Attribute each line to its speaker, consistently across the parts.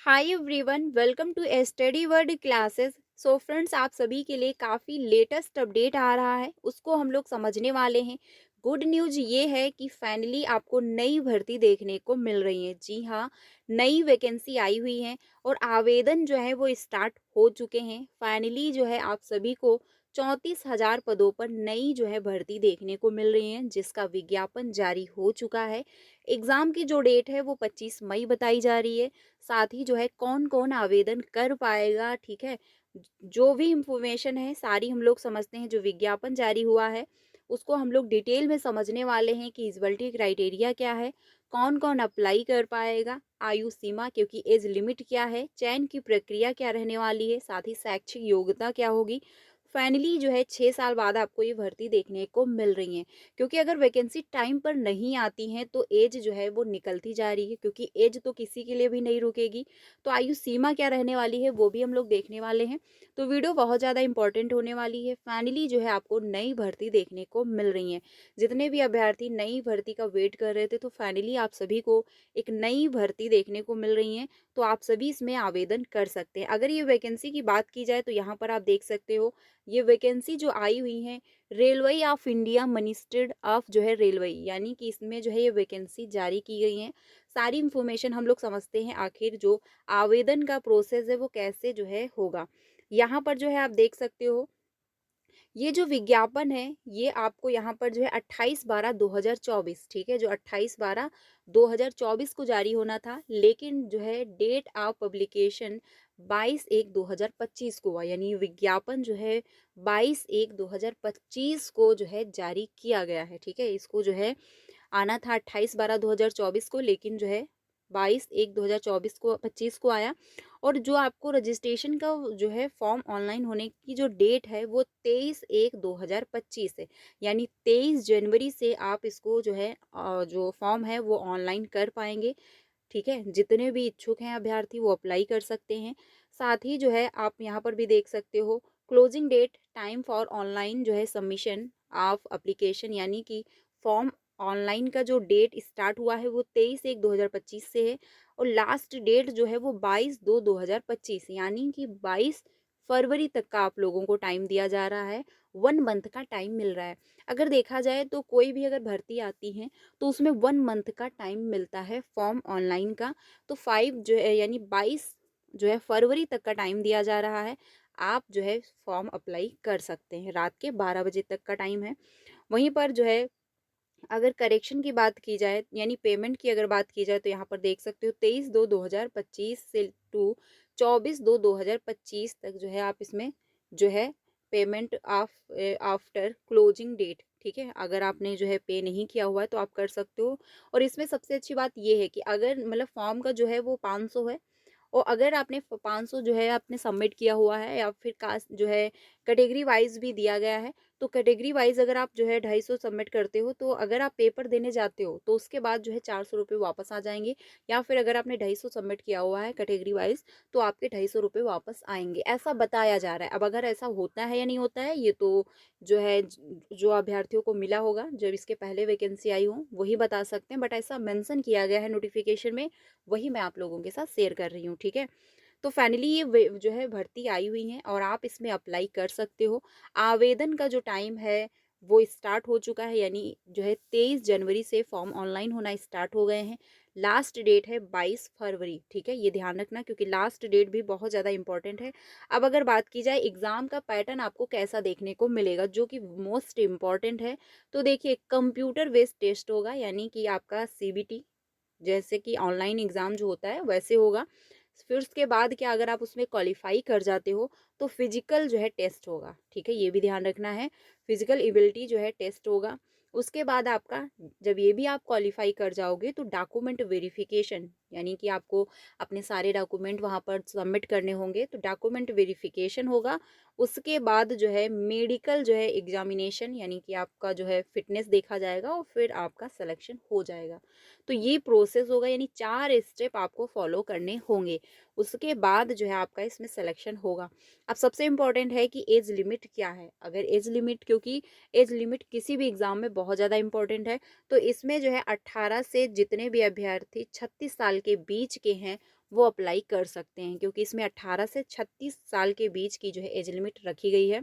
Speaker 1: Hi everyone, welcome to Study World Classes. So friends, आप सभी के लिए काफ़ी लेटेस्ट अपडेट आ रहा है, उसको हम लोग समझने वाले हैं। गुड न्यूज़ ये है कि फाइनली आपको नई भर्ती देखने को मिल रही है। जी हाँ, नई वैकेंसी आई हुई है और आवेदन जो है वो स्टार्ट हो चुके हैं। फाइनली जो है आप सभी को 34,000 पदों पर नई जो है भर्ती देखने को मिल रही है, जिसका विज्ञापन जारी हो चुका है। एग्ज़ाम की जो डेट है वो 25 मई बताई जा रही है। साथ ही जो है कौन-कौन आवेदन कर पाएगा, ठीक है? जो भी इन्फॉर्मेशन है सारी हम लोग समझते हैं। जो विज्ञापन जारी हुआ है उसको हम लोग डिटेल में समझने वाले हैं कि एलिजिबिलिटी क्राइटेरिया क्या है, कौन-कौन अप्लाई कर पाएगा, आयु सीमा क्योंकि एज लिमिट क्या है, चयन की प्रक्रिया क्या रहने वाली है, साथ ही शैक्षिक योग्यता क्या होगी। फाइनली जो है 6 साल बाद आपको ये भर्ती देखने को मिल रही है। क्योंकि अगर वैकेंसी टाइम पर नहीं आती हैं तो एज जो है वो निकलती जा रही है, क्योंकि एज तो किसी के लिए भी नहीं रुकेगी। तो आयु सीमा क्या रहने वाली है वो भी हम लोग देखने वाले हैं। तो वीडियो बहुत ज़्यादा इंपॉर्टेंट होने वाली है। फाइनली जो है आपको नई भर्ती देखने को मिल रही है। जितने भी अभ्यर्थी नई भर्ती का वेट कर रहे थे तो फाइनली आप सभी को एक नई भर्ती देखने को मिल रही है। तो आप सभी इसमें आवेदन कर सकते हैं। अगर ये वैकेंसी की बात की जाए तो यहाँ पर आप देख सकते हो, ये वैकेंसी जो आई हुई है railway of India ministry of जो है रेलवे, यानी कि इसमें जो है ये वैकेंसी जारी की गई है। सारी इंफॉर्मेशन हम लोग समझते हैं आखिर जो आवेदन का प्रोसेस है वो कैसे जो है होगा। यहाँ पर जो है आप देख सकते हो, ये जो विज्ञापन है ये आपको यहाँ पर जो है 28/12/2024, ठीक है, जो 28/12/2024 को जारी होना था, लेकिन जो है डेट ऑफ पब्लिकेशन 22/1/2025 को हुआ। यानी ये विज्ञापन जो है 22/1/2025 को जो है जारी किया गया है। ठीक है, इसको जो है आना था 28/12/2024 को, लेकिन जो है 22/1/2024 को 25 को आया। और जो आपको रजिस्ट्रेशन का जो है फॉर्म ऑनलाइन होने की जो डेट है वो 23/1/2025 है। यानी 23 जनवरी से आप इसको जो है जो फॉर्म है वो ऑनलाइन कर पाएंगे। ठीक है, जितने भी इच्छुक हैं अभ्यर्थी वो अप्लाई कर सकते हैं। साथ ही जो है आप यहाँ पर भी देख सकते हो, closing date time for online जो है सबमिशन ऑफ एप्लीकेशन, यानी कि फॉर्म ऑनलाइन का जो डेट स्टार्ट हुआ है वो 23/1/2025 से है। और लास्ट डेट जो है वो 22/2/2025, यानी कि 22 फरवरी तक का आप लोगों को टाइम दिया जा रहा है। 1 मंथ का टाइम मिल रहा है। अगर देखा जाए तो कोई भी अगर भर्ती आती है तो उसमें 1 मंथ का टाइम मिलता है फॉर्म ऑनलाइन का। तो 5 जो है यानी 22 जो है फरवरी तक का टाइम दिया जा रहा है। आप जो है फॉर्म अप्लाई कर सकते हैं, रात के 12 बजे तक का टाइम है। वहीं पर जो है अगर करेक्शन की बात की जाए यानी पेमेंट की अगर बात की जाए तो यहाँ पर देख सकते हो 23/2/2025 से टू 24/2/2025 तक जो है आप इसमें जो है पेमेंट आफ्टर क्लोजिंग डेट, ठीक है, अगर आपने जो है पे नहीं किया हुआ है तो आप कर सकते हो। और इसमें सबसे अच्छी बात ये है कि अगर मतलब फॉर्म का जो है वो 500 है, और अगर आपने 500 जो है आपने सबमिट किया हुआ है या फिर कास्ट जो है कैटेगरी वाइज भी दिया गया है, तो कैटेगरी वाइज अगर आप जो है 250 सबमिट करते हो तो अगर आप पेपर देने जाते हो तो उसके बाद जो है 400 रुपये वापस आ जाएंगे। या फिर अगर आपने 250 सबमिट किया हुआ है कैटेगरी वाइज तो आपके 250 रुपये वापस आएंगे, ऐसा बताया जा रहा है। अब अगर ऐसा होता है या नहीं होता है ये तो जो है जो अभ्यर्थियों को मिला होगा जब इसके पहले वैकेंसी आई हो वही बता सकते हैं, बट ऐसा मेंशन किया गया है नोटिफिकेशन में, वही मैं आप लोगों के साथ शेयर कर रही हूँ। ठीक है, तो फाइनली ये जो है भर्ती आई हुई है और आप इसमें अप्लाई कर सकते हो। आवेदन का जो टाइम है वो स्टार्ट हो चुका है, यानी जो है 23 जनवरी से फॉर्म ऑनलाइन होना स्टार्ट हो गए हैं। लास्ट डेट है 22 फरवरी। ठीक है, ये ध्यान रखना क्योंकि लास्ट डेट भी बहुत ज़्यादा इंपॉर्टेंट है। अब अगर बात की जाए एग्ज़ाम का पैटर्न आपको कैसा देखने को मिलेगा जो कि मोस्ट इम्पॉर्टेंट है, तो देखिए कंप्यूटर बेस्ड टेस्ट होगा, यानी कि आपका सीबीटी जैसे कि ऑनलाइन एग्ज़ाम जो होता है वैसे होगा। फिर उसके बाद क्या अगर आप उसमें क्वालिफाई कर जाते हो तो फिजिकल जो है टेस्ट होगा। ठीक है, ये भी ध्यान रखना है, फिजिकल एबिलिटी जो है टेस्ट होगा। उसके बाद आपका जब ये भी आप क्वालिफाई कर जाओगे तो डॉक्यूमेंट वेरिफिकेशन, यानी कि आपको अपने सारे डॉक्यूमेंट वहाँ पर सबमिट करने होंगे, तो डॉक्यूमेंट वेरिफिकेशन होगा। उसके बाद जो है मेडिकल जो है एग्जामिनेशन, यानी कि आपका जो है फिटनेस देखा जाएगा और फिर आपका सिलेक्शन हो जाएगा। तो ये प्रोसेस होगा, यानी 4 स्टेप आपको फॉलो करने होंगे। उसके बाद जो है आपका इसमें सिलेक्शन होगा। अब सबसे इम्पोर्टेंट है कि एज लिमिट क्या है। अगर एज लिमिट, क्योंकि एज लिमिट किसी भी एग्ज़ाम में बहुत ज़्यादा इंपॉर्टेंट है, तो इसमें जो है 18 से जितने भी अभ्यर्थी 36 साल के बीच के हैं वो अप्लाई कर सकते हैं, क्योंकि इसमें 18 से 36 साल के बीच की जो है एज लिमिट रखी गई है।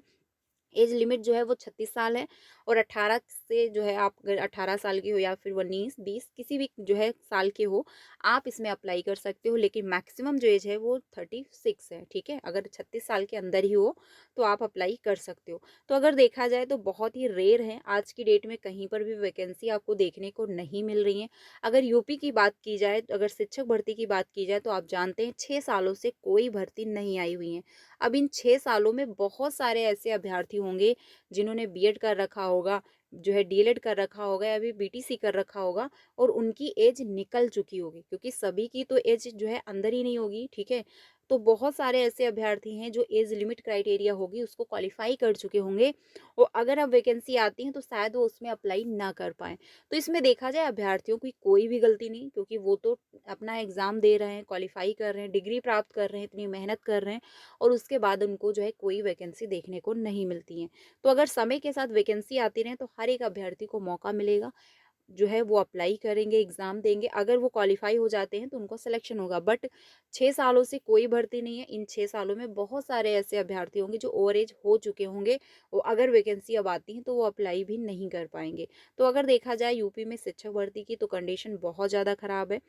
Speaker 1: एज लिमिट जो है वो 36 साल है, और 18 से जो है आप अगर 18 साल के हो या फिर 19, 20 किसी भी जो है साल के हो, आप इसमें अप्लाई कर सकते हो। लेकिन मैक्सिमम जो एज है वो 36 है, ठीक है? अगर 36 साल के अंदर ही हो तो आप अप्लाई कर सकते हो। तो अगर देखा जाए तो बहुत ही रेयर है, आज की डेट में कहीं पर भी वैकेंसी आपको देखने को नहीं मिल रही है। अगर यूपी की बात की जाए, अगर शिक्षक भर्ती की बात की जाए, तो आप जानते हैं 6 सालों से कोई भर्ती नहीं आई हुई है। अब इन 6 सालों में बहुत सारे ऐसे अभ्यर्थी होंगे जिन्होंने बीएड कर रखा होगा, जो है डीएलएड कर रखा होगा या अभी बीटीसी कर रखा होगा, और उनकी एज निकल चुकी होगी, क्योंकि सभी की तो एज जो है अंदर ही नहीं होगी, ठीक है? तो बहुत सारे ऐसे अभ्यर्थी हैं जो एज लिमिट क्राइटेरिया होगी उसको क्वालिफाई कर चुके होंगे, और अगर अब वैकेंसी आती है तो शायद वो उसमें अप्लाई ना कर पाएँ। तो इसमें देखा जाए अभ्यर्थियों की कोई भी गलती नहीं, क्योंकि वो तो अपना एग्ज़ाम दे रहे हैं, क्वालिफाई कर रहे हैं, डिग्री प्राप्त कर रहे हैं, इतनी मेहनत कर रहे हैं, और उसके बाद उनको जो है कोई वैकेंसी देखने को नहीं मिलती है। तो अगर समय के साथ वैकेंसी आती रहे तो हर एक अभ्यर्थी को मौका मिलेगा, जो है वो अप्लाई करेंगे, एग्ज़ाम देंगे, अगर वो क्वालिफ़ाई हो जाते हैं तो उनको सिलेक्शन होगा। बट 6 सालों से कोई भर्ती नहीं है, इन 6 सालों में बहुत सारे ऐसे अभ्यर्थी होंगे जो ओवर एज हो चुके होंगे, और अगर वैकेंसी अब आती है तो वो अप्लाई भी नहीं कर पाएँगे। तो अगर देखा जाए यूपी में शिक्षक भर्ती की तो कंडीशन बहुत ज़्यादा ख़राब है।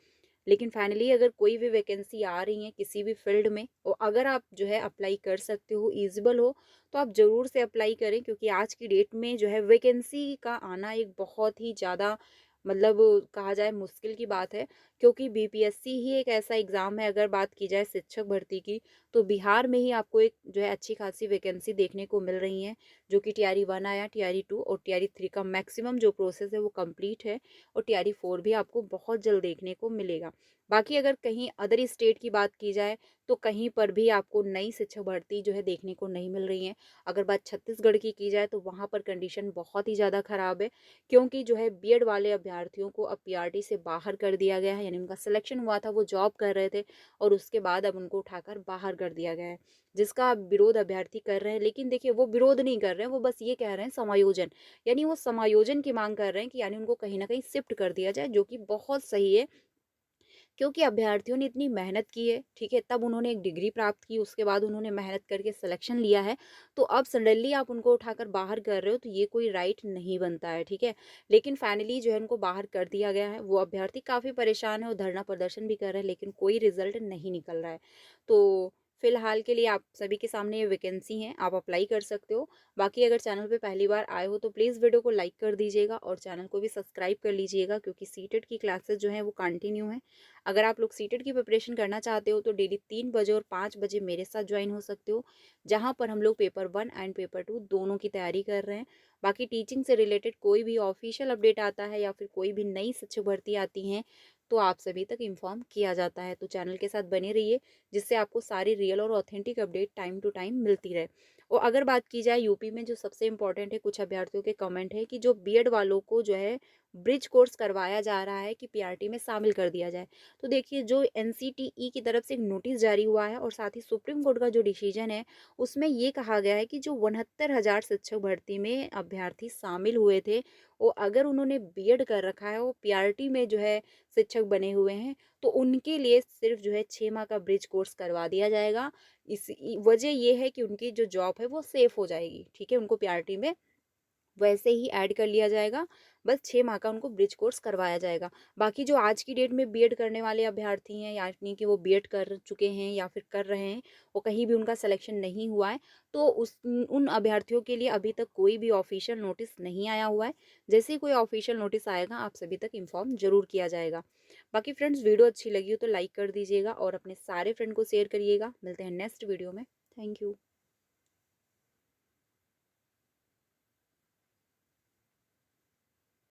Speaker 1: लेकिन फाइनली अगर कोई भी वैकेंसी आ रही है किसी भी फील्ड में, और अगर आप जो है अप्लाई कर सकते हो, इजिबल हो, तो आप ज़रूर से अप्लाई करें, क्योंकि आज की डेट में जो है वैकेंसी का आना एक बहुत ही ज़्यादा, मतलब कहा जाए मुश्किल की बात है, क्योंकि बीपीएससी ही एक ऐसा एग्ज़ाम है, अगर बात की जाए शिक्षक भर्ती की, तो बिहार में ही आपको एक जो है अच्छी खासी वैकेंसी देखने को मिल रही है, जो कि टीआरई 1 आया, टीआरई 2 और टीआरई 3 का मैक्सिमम जो प्रोसेस है वो कंप्लीट है, और टीआरई 4 भी आपको बहुत जल्द देखने को मिलेगा। बाकी अगर कहीं अदर स्टेट की बात की जाए तो कहीं पर भी आपको नई शिक्षक भर्ती जो है देखने को नहीं मिल रही है। अगर बात छत्तीसगढ़ की जाए तो वहाँ पर कंडीशन बहुत ही ज़्यादा ख़राब है, क्योंकि जो है बीएड वाले अभ्यर्थियों को अब पीआरटी से बाहर कर दिया गया है, यानी उनका सिलेक्शन हुआ था, वो जॉब कर रहे थे, और उसके बाद अब उनको उठाकर बाहर कर दिया गया है, जिसका अब विरोध अभ्यर्थी कर रहे हैं। लेकिन देखिए वो विरोध नहीं कर रहे हैं, वो बस ये कह रहे हैं समायोजन, यानी वो समायोजन की मांग कर रहे हैं कि यानी उनको कहीं ना कहीं शिफ्ट कर दिया जाए, जो कि बहुत सही है, क्योंकि अभ्यर्थियों ने इतनी मेहनत की है, ठीक है? तब उन्होंने एक डिग्री प्राप्त की, उसके बाद उन्होंने मेहनत करके सिलेक्शन लिया है, तो अब सडनली आप उनको उठाकर बाहर कर रहे हो, तो ये कोई राइट नहीं बनता है, ठीक है? लेकिन फाइनली जो है उनको बाहर कर दिया गया है, वो अभ्यर्थी काफ़ी परेशान है और धरना प्रदर्शन भी कर रहे हैं, लेकिन कोई रिज़ल्ट नहीं निकल रहा है। तो फिलहाल के लिए आप सभी के सामने ये वैकेंसी हैं, आप अप्लाई कर सकते हो। बाकी अगर चैनल पे पहली बार आए हो तो प्लीज़ वीडियो को लाइक कर दीजिएगा और चैनल को भी सब्सक्राइब कर लीजिएगा, क्योंकि सीटेट की क्लासेस जो हैं वो कंटिन्यू हैं। अगर आप लोग सीटेट की प्रिपरेशन करना चाहते हो तो डेली 3 बजे और 5 बजे मेरे साथ ज्वाइन हो सकते हो, जहाँ पर हम लोग पेपर 1 एंड पेपर 2 दोनों की तैयारी कर रहे हैं। बाकी टीचिंग से रिलेटेड कोई भी ऑफिशियल अपडेट आता है या फिर कोई भी नई शिक्षक भर्ती आती हैं, तो आप सभी तक इन्फॉर्म किया जाता है। तो चैनल के साथ बने रहिए, जिससे आपको सारी रियल और authentic update time to time मिलती रहे। और अगर बात की जाए यूपी में जो सबसे इम्पोर्टेंट है, कुछ अभ्यर्थियों के कमेंट है कि जो बीएड वालों को जो है ब्रिज कोर्स करवाया जा रहा है कि पीआरटी में शामिल कर दिया जाए। तो देखिए जो एनसीटीई की तरफ से एक नोटिस जारी हुआ है और साथ ही सुप्रीम कोर्ट का जो डिसीजन है, उसमें ये कहा गया है कि जो 69,000 शिक्षक भर्ती में अभ्यर्थी शामिल हुए थे, और अगर उन्होंने बीएड कर रखा है, वो पीआरटी में जो है शिक्षक बने हुए हैं, तो उनके लिए सिर्फ जो है 6 माह का ब्रिज कोर्स करवा दिया जाएगा। इस वजह ये है कि उनकी जो जॉब है वो सेफ हो जाएगी, ठीक है? उनको पीआरटी में वैसे ही ऐड कर लिया जाएगा, बस 6 माह का उनको ब्रिज कोर्स करवाया जाएगा। बाकी जो आज की डेट में बीएड करने वाले अभ्यर्थी हैं, यानी कि वो बीएड कर चुके हैं या फिर कर रहे हैं और कहीं भी उनका सिलेक्शन नहीं हुआ है, तो उन अभ्यर्थियों के लिए अभी तक कोई भी ऑफ़िशियल नोटिस नहीं आया हुआ है। जैसे ही कोई ऑफ़िशियल नोटिस आएगा, आप सभी तक इन्फॉर्म ज़रूर किया जाएगा। बाकी फ्रेंड्स, वीडियो अच्छी लगी हो तो लाइक कर दीजिएगा और अपने सारे फ्रेंड को शेयर करिएगा। मिलते हैं नेक्स्ट वीडियो में। Thank you.